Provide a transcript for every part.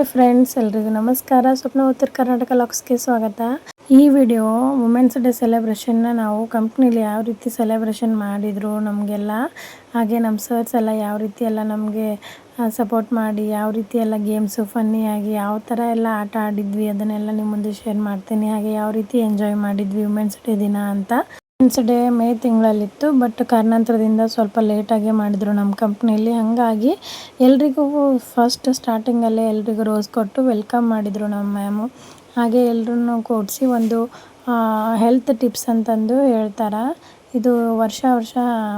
Hi friends, ಎಲ್ರಿಗೂ ನಮಸ್ಕಾರ. ಸ್ವಪ್ನ ಉತ್ತರ ಕರ್ನಾಟಕ ಲಾಕ್ಸ್ಗೆ ಸ್ವಾಗತ. ಈ ವಿಡಿಯೋ ವುಮೆನ್ಸ್ ಡೇ ಸೆಲೆಬ್ರೇಷನ್ನ ನಾವು ಕಂಪ್ನಿಲಿ ಯಾವ ರೀತಿ ಸೆಲೆಬ್ರೇಷನ್ ಮಾಡಿದರು ನಮಗೆಲ್ಲ, ಹಾಗೆ ನಮ್ಮ ಸರ್ಸ್ ಎಲ್ಲ ಯಾವ ರೀತಿ ಎಲ್ಲ ನಮಗೆ ಸಪೋರ್ಟ್ ಮಾಡಿ ಯಾವ ರೀತಿ ಎಲ್ಲ ಗೇಮ್ಸು ಫನ್ನಿಯಾಗಿ ಯಾವ ಥರ ಎಲ್ಲ ಆಟ ಆಡಿದ್ವಿ ಅದನ್ನೆಲ್ಲ ನಿಮ್ಮ ಮುಂದೆ ಶೇರ್ ಮಾಡ್ತೀನಿ. ಹಾಗೆ ಯಾವ ರೀತಿ ಎಂಜಾಯ್ ಮಾಡಿದ್ವಿ ವುಮೆನ್ಸ್ ಡೇ ದಿನ ಅಂತ. ವುಮೆನ್ಸ್ ಡೇ ಮೇ ತಿಂಗಳಲ್ಲಿತ್ತು, ಬಟ್ ಕಾರಣಾಂತರದಿಂದ ಸ್ವಲ್ಪ ಲೇಟಾಗಿ ಮಾಡಿದರು ನಮ್ಮ ಕಂಪ್ನಿಯಲ್ಲಿ. ಹಾಗಾಗಿ ಎಲ್ರಿಗೂ ಫಸ್ಟ್ ಸ್ಟಾರ್ಟಿಂಗಲ್ಲೇ ಎಲ್ರಿಗೂ ರೋಸ್ ಕೊಟ್ಟು ವೆಲ್ಕಮ್ ಮಾಡಿದರು ನಮ್ಮ ಮ್ಯಾಮು. ಹಾಗೆ ಎಲ್ಲರೂ ಕೂಡಿಸಿ ಒಂದು ಹೆಲ್ತ್ ಟಿಪ್ಸ್ ಅಂತಂದು ಹೇಳ್ತಾರೆ. ಇದು ವರ್ಷ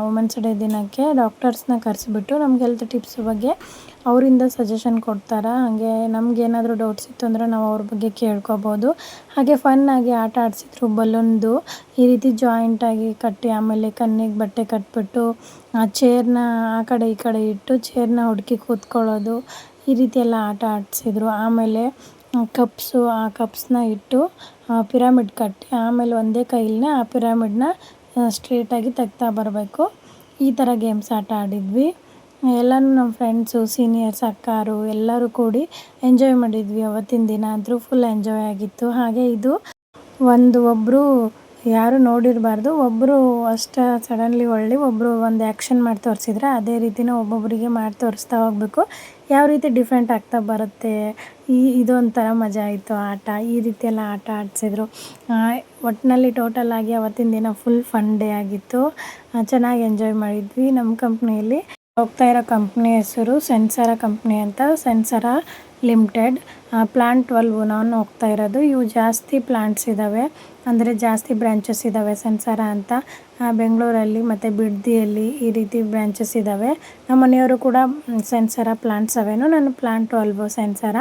ವುಮೆನ್ಸ್ ಡೇ ದಿನಕ್ಕೆ ಡಾಕ್ಟರ್ಸ್ನ ಕರೆಸಿಬಿಟ್ಟು ನಮ್ಗೆ ಹೆಲ್ತ್ ಟಿಪ್ಸ್ ಬಗ್ಗೆ ಅವರಿಂದ ಸಜೆಷನ್ ಕೊಡ್ತಾರೆ. ಹಾಗೆ ನಮಗೇನಾದರೂ ಡೌಟ್ಸ್ ಇತ್ತು ಅಂದರೆ ನಾವು ಅವ್ರ ಬಗ್ಗೆ ಕೇಳ್ಕೊಬೋದು. ಹಾಗೆ ಫನ್ನಾಗಿ ಆಟ ಆಡಿಸಿದ್ರು. ಬಲೂನ್ದು ಈ ರೀತಿ ಜಾಯಿಂಟಾಗಿ ಕಟ್ಟಿ ಆಮೇಲೆ ಕಣ್ಣಿಗೆ ಬಟ್ಟೆ ಕಟ್ಬಿಟ್ಟು ಆ ಚೇರ್ನ ಆ ಕಡೆ ಈ ಕಡೆ ಇಟ್ಟು ಚೇರ್ನ ಹುಡುಕಿ ಕೂತ್ಕೊಳ್ಳೋದು, ಈ ರೀತಿ ಎಲ್ಲ ಆಟ ಆಡಿಸಿದ್ರು. ಆಮೇಲೆ ಆ ಕಪ್ಸ್ನ ಇಟ್ಟು ಪಿರಮಿಡ್ ಕಟ್ಟಿ ಆಮೇಲೆ ಒಂದೇ ಕೈಲೇ ಆ ಪಿರಮಿಡ್ನ ಸ್ಟ್ರೇಟಾಗಿ ತೆಗ್ತಾ ಬರಬೇಕು. ಈ ಥರ ಗೇಮ್ಸ್ ಆಟ ಆಡಿದ್ವಿ. ಎಲ್ಲನೂ ನಮ್ಮ ಫ್ರೆಂಡ್ಸು, ಸೀನಿಯರ್ಸ್, ಅಕ್ಕಾರು ಎಲ್ಲರೂ ಕೂಡಿ ಎಂಜಾಯ್ ಮಾಡಿದ್ವಿ. ಅವತ್ತಿನ ದಿನ ಅಂತೂ ಫುಲ್ ಎಂಜಾಯ್ ಆಗಿತ್ತು. ಹಾಗೆ ಇದು ಒಬ್ಬರು ಯಾರು ನೋಡಿರಬಾರ್ದು, ಒಬ್ಬರು ಅಷ್ಟು ಸಡನ್ಲಿ ಒಬ್ಬರು ಒಂದು ಆ್ಯಕ್ಷನ್ ಮಾಡಿ ತೋರಿಸಿದ್ರೆ ಅದೇ ರೀತಿನ ಒಬ್ಬೊಬ್ಬರಿಗೆ ಮಾಡಿ ತೋರಿಸ್ತಾ ಹೋಗಬೇಕು. ಯಾವ ರೀತಿ ಡಿಫ್ರೆಂಟ್ ಆಗ್ತಾ ಬರುತ್ತೆ. ಇದೊಂಥರ ಮಜಾ ಆಯಿತು ಆಟ. ಈ ರೀತಿ ಎಲ್ಲ ಆಟ ಆಡಿಸಿದ್ರು. ಒಟ್ಟಿನಲ್ಲಿ ಟೋಟಲಾಗಿ ಅವತ್ತಿನ ದಿನ ಫುಲ್ ಫನ್ ಡೇ ಆಗಿತ್ತು. ಚೆನ್ನಾಗಿ ಎಂಜಾಯ್ ಮಾಡಿದ್ವಿ. ನಮ್ಮ ಕಂಪ್ನಿಯಲ್ಲಿ ಹೋಗ್ತಾ ಇರೋ ಕಂಪ್ನಿ ಹೆಸರು ಸೆನ್ಸರ ಕಂಪ್ನಿ ಅಂತ, ಸೆನ್ಸರ ಲಿಮಿಟೆಡ್. ಪ್ಲಾಂಟ್ 12 ನಾನು ಹೋಗ್ತಾ ಇರೋದು. ಇವು ಜಾಸ್ತಿ ಪ್ಲಾಂಟ್ಸ್ ಇದ್ದಾವೆ, ಅಂದರೆ ಜಾಸ್ತಿ ಬ್ರ್ಯಾಂಚಸ್ ಇದ್ದಾವೆ ಸೆನ್ಸರ ಅಂತ. ಬೆಂಗಳೂರಲ್ಲಿ ಮತ್ತು ಬಿಡದಿಯಲ್ಲಿ ಈ ರೀತಿ ಬ್ರ್ಯಾಂಚಸ್ ಇದ್ದಾವೆ. ನಮ್ಮ ಮನೆಯವರು ಕೂಡ ಸೆನ್ಸರ ಪ್ಲಾಂಟ್ 7, ನಾನು ಪ್ಲಾಂಟ್ 12 ಸೆನ್ಸರ.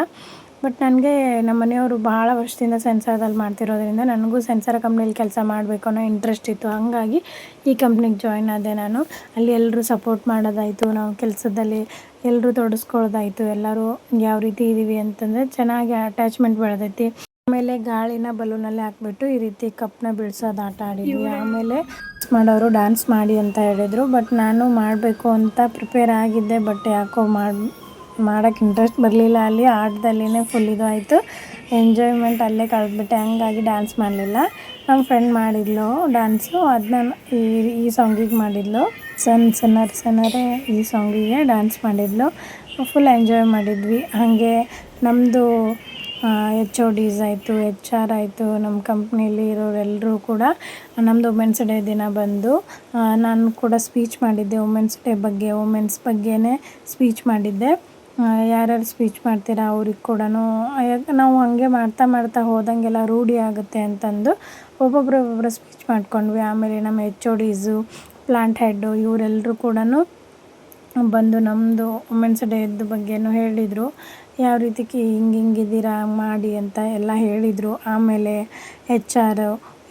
ಬಟ್ ನನಗೆ ನಮ್ಮ ಮನೆಯವರು ಭಾಳ ವರ್ಷದಿಂದ ಸೆನ್ಸರದಲ್ಲಿ ಮಾಡ್ತಿರೋದ್ರಿಂದ ನನಗೂ ಸೆನ್ಸರ ಕಂಪ್ನಿಯಲ್ಲಿ ಕೆಲಸ ಮಾಡಬೇಕು ಅನ್ನೋ ಇಂಟ್ರೆಸ್ಟ್ ಇತ್ತು. ಹಾಗಾಗಿ ಈ ಕಂಪ್ನಿಗೆ ಜಾಯ್ನ್ ಆದೆ ನಾನು. ಅಲ್ಲಿ ಎಲ್ಲರೂ ಸಪೋರ್ಟ್ ಮಾಡೋದಾಯಿತು, ನಾವು ಕೆಲಸದಲ್ಲಿ ಎಲ್ಲರೂ ತೊಡಗಿಸ್ಕೊಳ್ಳೋದಾಯಿತು. ಎಲ್ಲರೂ ಯಾವ ರೀತಿ ಇದ್ದೀವಿ ಅಂತಂದರೆ ಚೆನ್ನಾಗಿ ಅಟ್ಯಾಚ್ಮೆಂಟ್ ಬೆಳೆದೈತಿ. ಆಮೇಲೆ ಗಾಳಿನ ಬಲೂನಲ್ಲಿ ಹಾಕ್ಬಿಟ್ಟು ಈ ರೀತಿ ಕಪ್ನ ಬೀಳ್ಸೋದು ಆಟ ಆಡಿದ್ವಿ. ಆಮೇಲೆ ಮಾಡೋರು ಡ್ಯಾನ್ಸ್ ಮಾಡಿ ಅಂತ ಹೇಳಿದರು. ಬಟ್ ನಾನು ಮಾಡಬೇಕು ಅಂತ ಪ್ರಿಪೇರ್ ಆಗಿದ್ದೆ, ಬಟ್ ಯಾಕೋ ಮಾಡೋಕ್ಕೆ ಇಂಟ್ರೆಸ್ಟ್ ಬರಲಿಲ್ಲ. ಅಲ್ಲಿ ಆಟದಲ್ಲಿನೇ ಫುಲ್ ಇದು ಆಯಿತು, ಎಂಜಾಯ್ಮೆಂಟ್ ಅಲ್ಲೇ ಕಳೆದ್ಬಿಟ್ಟೆ. ಹಂಗಾಗಿ ಡ್ಯಾನ್ಸ್ ಮಾಡಲಿಲ್ಲ. ನಮ್ಮ ಫ್ರೆಂಡ್ ಮಾಡಿದ್ಲು ಡ್ಯಾನ್ಸು, ಅದನ್ನ ಈ ಸಾಂಗಿಗೆ ಮಾಡಿದ್ಲು. ಸನ್ನರೇ ಈ ಸಾಂಗಿಗೆ ಡ್ಯಾನ್ಸ್ ಮಾಡಿದ್ಲು. ಫುಲ್ ಎಂಜಾಯ್ ಮಾಡಿದ್ವಿ. ಹಾಗೆ ನಮ್ಮದು HODs ಆಯಿತು, HR ಆಯಿತು, ನಮ್ಮ ಕಂಪ್ನಿಯಲ್ಲಿ ಇರೋರೆಲ್ಲರೂ ಕೂಡ ನಮ್ಮದು ವುಮೆನ್ಸ್ ಡೇ ದಿನ ಬಂದು ನಾನು ಕೂಡ ಸ್ಪೀಚ್ ಮಾಡಿದ್ದೆ. ವುಮೆನ್ಸ್ ಡೇ ಬಗ್ಗೆ ವುಮೆನ್ಸ್ ಬಗ್ಗೆನೇ ಸ್ಪೀಚ್ ಮಾಡಿದ್ದೆ. ಯಾರ್ಯಾರು ಸ್ಪೀಚ್ ಮಾಡ್ತೀರಾ ಅವ್ರಿಗೆ ಕೂಡ ನಾವು ಹಾಗೆ ಮಾಡ್ತಾ ಹೋದಂಗೆಲ್ಲ ರೂಢಿ ಆಗುತ್ತೆ ಅಂತಂದು ಒಬ್ಬೊಬ್ಬರು ಸ್ಪೀಚ್ ಮಾಡ್ಕೊಂಡ್ವಿ. ಆಮೇಲೆ ನಮ್ಮ HODs, ಪ್ಲಾಂಟ್ ಹೆಡ್ಡು ಇವರೆಲ್ಲರೂ ಕೂಡ ಬಂದು ನಮ್ಮದು ವುಮೆನ್ಸ್ ಡೇದ ಬಗ್ಗೆನೂ ಹೇಳಿದರು. ಯಾವ ರೀತಿ ಹಿಂಗಿದ್ದೀರಾ ಮಾಡಿ ಅಂತ ಎಲ್ಲ ಹೇಳಿದರು. ಆಮೇಲೆ HR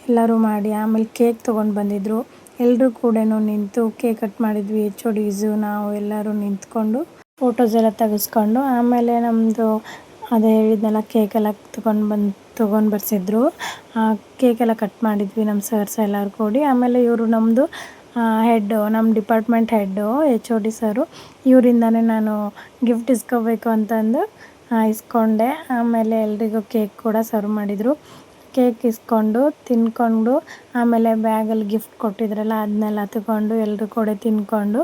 ಎಲ್ಲರೂ ಮಾಡಿ ಆಮೇಲೆ ಕೇಕ್ ತೊಗೊಂಡು ಬಂದಿದ್ದರು. ಎಲ್ಲರೂ ಕೂಡ ನಿಂತು ಕೇಕ್ ಕಟ್ ಮಾಡಿದ್ವಿ. HODs ನಾವು ಎಲ್ಲರೂ ನಿಂತ್ಕೊಂಡು ಫೋಟೋಸ್ ಎಲ್ಲ ತೆಗೆಸ್ಕೊಂಡು ಆಮೇಲೆ ನಮ್ಮದು ಅದೇ ಹೇಳಿದ್ನೆಲ್ಲ ಕೇಕೆಲ್ಲ ತೊಗೊಂಡು ಬರ್ಸಿದ್ರು. ಕೇಕೆಲ್ಲ ಕಟ್ ಮಾಡಿದ್ವಿ ನಮ್ಮ ಸರ್ಸ್ ಎಲ್ಲರೂ ಕೂಡಿ. ಆಮೇಲೆ ಇವರು ನಮ್ಮದು ಹೆಡ್ಡು, ನಮ್ಮ ಡಿಪಾರ್ಟ್ಮೆಂಟ್ ಹೆಡ್ಡು HOD ಸರು, ಇವರಿಂದನೇ ನಾನು ಗಿಫ್ಟ್ ಇಸ್ಕೋಬೇಕು ಅಂತಂದು ಇಸ್ಕೊಂಡೆ. ಆಮೇಲೆ ಎಲ್ರಿಗೂ ಕೇಕ್ ಕೂಡ ಸರ್ವ್ ಮಾಡಿದರು. ಕೇಕ್ ಇಸ್ಕೊಂಡು ತಿಂದ್ಕೊಂಡು ಆಮೇಲೆ ಬ್ಯಾಗಲ್ಲಿ ಗಿಫ್ಟ್ ಕೊಟ್ಟಿದ್ರಲ್ಲ ಅದನ್ನೆಲ್ಲ ತಗೊಂಡು ಎಲ್ಲರೂ ಕೂಡ ತಿಂದ್ಕೊಂಡು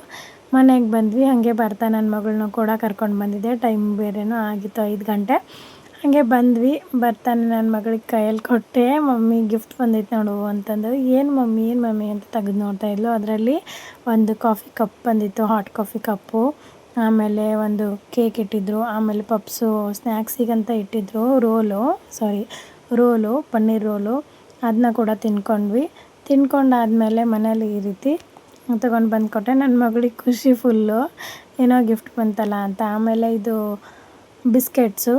ಮನೆಗೆ ಬಂದ್ವಿ. ಹಾಗೆ ಬರ್ತಾ ನನ್ನ ಮಗಳನ್ನೂ ಕೂಡ ಕರ್ಕೊಂಡು ಬಂದಿದ್ದೆ. ಟೈಮ್ ಬೇರೆನೂ ಆಗಿತ್ತು 5 ಗಂಟೆ. ಹಾಗೆ ಬಂದ್ವಿ. ಬರ್ತಾನೆ ನನ್ನ ಮಗಳಿಗೆ ಕೈಯಲ್ಲಿ ಕೊಟ್ಟೆ. ಮಮ್ಮಿ ಗಿಫ್ಟ್ ಬಂದೈತೆ ನೋಡು ಅಂತಂದು. ಏನು ಮಮ್ಮಿ ಅಂತ ತೆಗೆದು ನೋಡ್ತಾ ಇದ್ಲು. ಅದರಲ್ಲಿ ಒಂದು ಕಾಫಿ ಕಪ್ ಬಂದಿತ್ತು, ಹಾಟ್ ಕಾಫಿ ಕಪ್ಪು. ಆಮೇಲೆ ಒಂದು ಕೇಕ್ ಇಟ್ಟಿದ್ರು. ಆಮೇಲೆ ಪಪ್ಸು ಸ್ನ್ಯಾಕ್ಸಿಗಂತ ಇಟ್ಟಿದ್ರು. ರೋಲು ಪನ್ನೀರ್ ರೋಲು, ಅದನ್ನ ಕೂಡ ತಿನ್ಕೊಂಡ್ವಿ. ತಿನ್ಕೊಂಡಾದ್ಮೇಲೆ ಮನೇಲಿ ಈ ರೀತಿ ತೊಗೊಂಡು ಬಂದು ಕೊಟ್ಟೆ. ನನ್ನ ಮಗಳಿಗೆ ಖುಷಿ ಫುಲ್ಲು, ಏನೋ ಗಿಫ್ಟ್ ಬಂತಲ್ಲ ಅಂತ. ಆಮೇಲೆ ಇದು ಬಿಸ್ಕೆಟ್ಸು,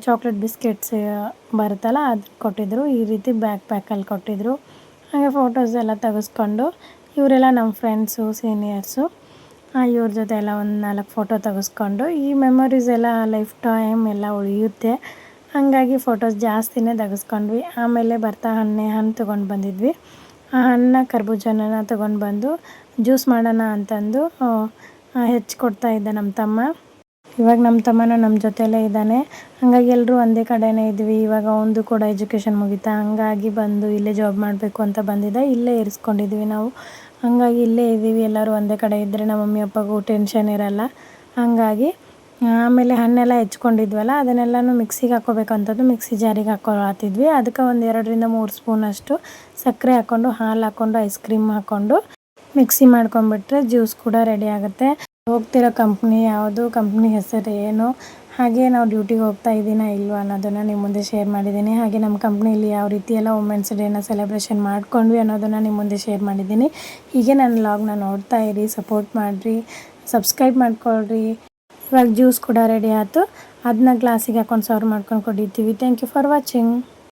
ಚಾಕ್ಲೇಟ್ ಬಿಸ್ಕೆಟ್ಸ್ ಬರುತ್ತಲ್ಲ ಅದು ಕೊಟ್ಟಿದ್ದರು. ಈ ರೀತಿ ಪ್ಯಾಕಲ್ಲಿ ಕೊಟ್ಟಿದ್ದರು. ಹಾಗೆ ಫೋಟೋಸ್ ಎಲ್ಲ ತೆಗೆಸ್ಕೊಂಡು ಇವರೆಲ್ಲ ನಮ್ಮ ಫ್ರೆಂಡ್ಸು, ಸೀನಿಯರ್ಸು, ಇವ್ರ ಜೊತೆ ಎಲ್ಲ ಒಂದು 4 ಫೋಟೋ ತೆಗೆಸ್ಕೊಂಡು ಈ ಮೆಮೊರೀಸ್ ಎಲ್ಲ ಲೈಫ್ ಟೈಮ್ ಎಲ್ಲ ಉಳಿಯುತ್ತೆ. ಹಾಗಾಗಿ ಫೋಟೋಸ್ ಜಾಸ್ತಿನೇ ತೆಗೆಸ್ಕೊಂಡ್ವಿ. ಆಮೇಲೆ ಬರ್ತಾ ಹಣ್ಣು ತೊಗೊಂಡು ಬಂದಿದ್ವಿ. ಆ ಹಣ್ಣನ್ನ ಕರ್ಬೂಜನ ತೊಗೊಂಡು ಬಂದು ಜ್ಯೂಸ್ ಮಾಡೋಣ ಅಂತಂದು ಹೆಚ್ಚಿಕೊಡ್ತಾ ಇದ್ದ ನಮ್ಮ ತಮ್ಮ. ಇವಾಗ ನಮ್ಮ ತಮ್ಮನೂ ನಮ್ಮ ಜೊತೆಯಲ್ಲೇ ಇದ್ದಾನೆ. ಹಾಗಾಗಿ ಎಲ್ಲರೂ ಒಂದೇ ಕಡೆನೇ ಇದ್ವಿ. ಇವಾಗ ಒಂದು ಕೂಡ ಎಜುಕೇಷನ್ ಮುಗೀತಾ, ಹಂಗಾಗಿ ಬಂದು ಇಲ್ಲೇ ಜಾಬ್ ಮಾಡಬೇಕು ಅಂತ ಬಂದಿದ್ದ. ಇಲ್ಲೇ ಇರಿಸ್ಕೊಂಡಿದ್ವಿ ನಾವು. ಹಾಗಾಗಿ ಇಲ್ಲೇ ಇದ್ದೀವಿ. ಎಲ್ಲರೂ ಒಂದೇ ಕಡೆ ಇದ್ದರೆ ನಮ್ಮ ಮಮ್ಮಿ ಅಪ್ಪಗೂ ಟೆನ್ಷನ್ ಇರಲ್ಲ. ಹಾಗಾಗಿ ಆಮೇಲೆ ಹಣ್ಣೆಲ್ಲ ಹೆಚ್ಕೊಂಡಿದ್ವಲ್ಲ, ಅದನ್ನೆಲ್ಲನೂ ಮಿಕ್ಸಿಗೆ ಹಾಕ್ಕೋಬೇಕಂತದ್ದು ಮಿಕ್ಸಿ ಜಾರಿಗೆ ಹಾಕ್ಕೊಳತ್ತಿದ್ವಿ. ಅದಕ್ಕೆ ಒಂದು 2ರಿಂದ 3 ಸ್ಪೂನಷ್ಟು ಸಕ್ಕರೆ ಹಾಕ್ಕೊಂಡು, ಹಾಲು ಹಾಕ್ಕೊಂಡು, ಐಸ್ ಕ್ರೀಮ್ ಹಾಕ್ಕೊಂಡು ಮಿಕ್ಸಿ ಮಾಡ್ಕೊಂಬಿಟ್ರೆ ಜ್ಯೂಸ್ ಕೂಡ ರೆಡಿ ಆಗುತ್ತೆ. ಹೋಗ್ತಿರೋ ಕಂಪ್ನಿ ಯಾವುದು, ಕಂಪ್ನಿ ಹೆಸರು ಏನು, ಹಾಗೆ ನಾವು ಡ್ಯೂಟಿಗೆ ಹೋಗ್ತಾ ಇದ್ದೀನಾ ಇಲ್ವಾ ಅನ್ನೋದನ್ನು ನಿಮ್ಮ ಮುಂದೆ ಶೇರ್ ಮಾಡಿದ್ದೀನಿ. ಹಾಗೆ ನಮ್ಮ ಕಂಪ್ನಿಯಲ್ಲಿ ಯಾವ ರೀತಿ ಎಲ್ಲ ವುಮೆನ್ಸ್ ಡೇನ ಸೆಲೆಬ್ರೇಷನ್ ಮಾಡ್ಕೊಂಡ್ವಿ ಅನ್ನೋದನ್ನು ನಿಮ್ಮ ಮುಂದೆ ಶೇರ್ ಮಾಡಿದ್ದೀನಿ. ಹೀಗೆ ನನ್ನ ವ್ಲಾಗ್ನ ನೋಡ್ತಾ ಇರಿ, ಸಪೋರ್ಟ್ ಮಾಡಿರಿ, ಸಬ್ಸ್ಕ್ರೈಬ್ ಮಾಡ್ಕೊಳ್ರಿ. ಇವಾಗ ಜ್ಯೂಸ್ ಕೂಡ ರೆಡಿ ಆಯಿತು. ಅದನ್ನ ಗ್ಲಾಸಿಗೆ ಹಾಕ್ಕೊಂಡು ಸರ್ವ್ ಮಾಡ್ಕೊಂಡು ಕುಡಿತೀವಿ. Thank you for watching.